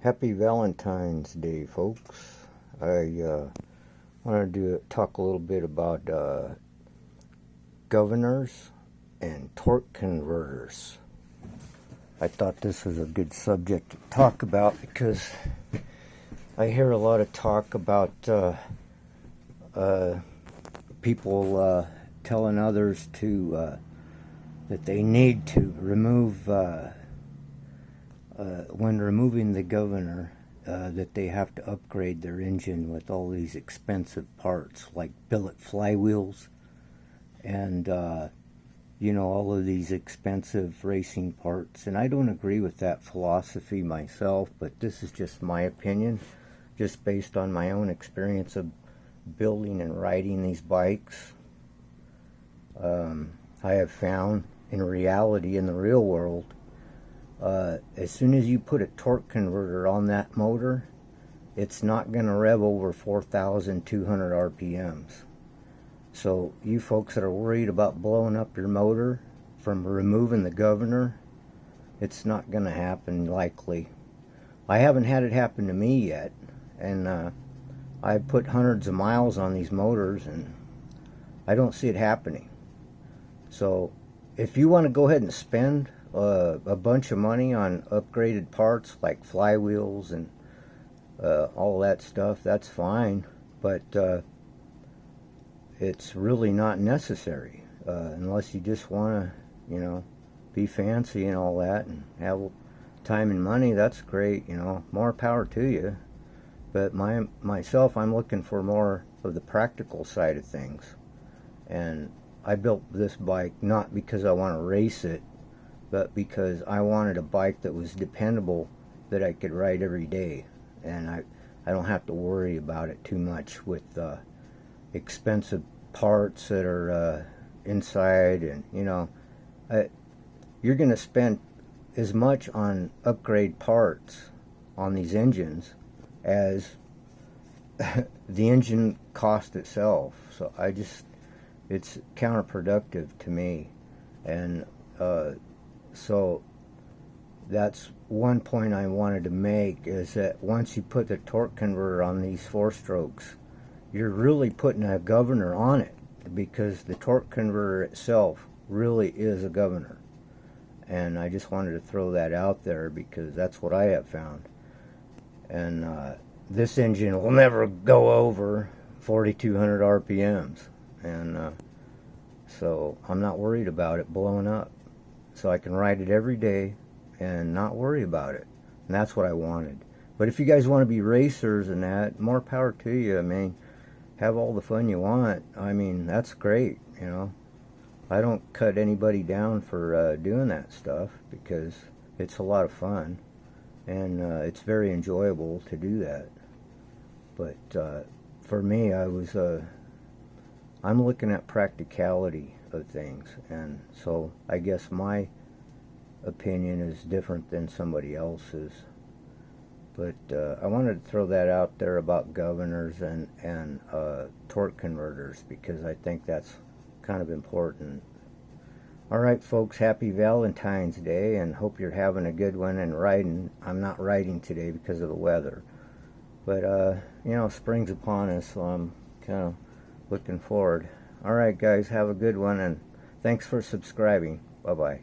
Happy Valentine's Day, folks. I wanted to talk a little bit about governors and torque converters. I thought this was a good subject to talk about because I hear a lot of talk about people telling others to that they need to remove when removing the governor, that they have to upgrade their engine with all these expensive parts like billet flywheels and all of these expensive racing parts. And I don't agree with that philosophy myself, but this is just my opinion, just based on my own experience of building and riding these bikes. I have found in reality, in the real world, as soon as you put a torque converter on that motor, it's not going to rev over 4,200 RPMs. So you folks that are worried about blowing up your motor from removing the governor, it's not going to happen likely. I haven't had it happen to me yet, and I put hundreds of miles on these motors and I don't see it happening. So if you want to go ahead and spend a bunch of money on upgraded parts like flywheels and all that stuff, that's fine, but it's really not necessary unless you just want to, be fancy and all that and have time and money. That's great, more power to you. But myself, I'm looking for more of the practical side of things. And I built this bike not because I want to race it, but because I wanted a bike that was dependable, that I could ride every day. And I don't have to worry about it too much with expensive parts that are inside. And, you're going to spend as much on upgrade parts on these engines as the engine cost itself. So it's counterproductive to me. And so that's one point I wanted to make, is that once you put the torque converter on these 4-strokes, you're really putting a governor on it, because the torque converter itself really is a governor. And I just wanted to throw that out there because that's what I have found. And this engine will never go over 4,200 RPMs. And so I'm not worried about it blowing up. So I can ride it every day and not worry about it. And that's what I wanted. But if you guys want to be racers and that, more power to you. I mean, have all the fun you want. I mean, that's great, I don't cut anybody down for doing that stuff, because it's a lot of fun. And it's very enjoyable to do that. But for me, I'm looking at practicality of things, and so I guess my opinion is different than somebody else's. But I wanted to throw that out there about governors and torque converters, because I think that's kind of important. Alright folks, happy Valentine's Day, and hope you're having a good one and riding. I'm not riding today because of the weather, but spring's upon us, so I'm kind of looking forward. Alright guys, have a good one, and thanks for subscribing. Bye bye.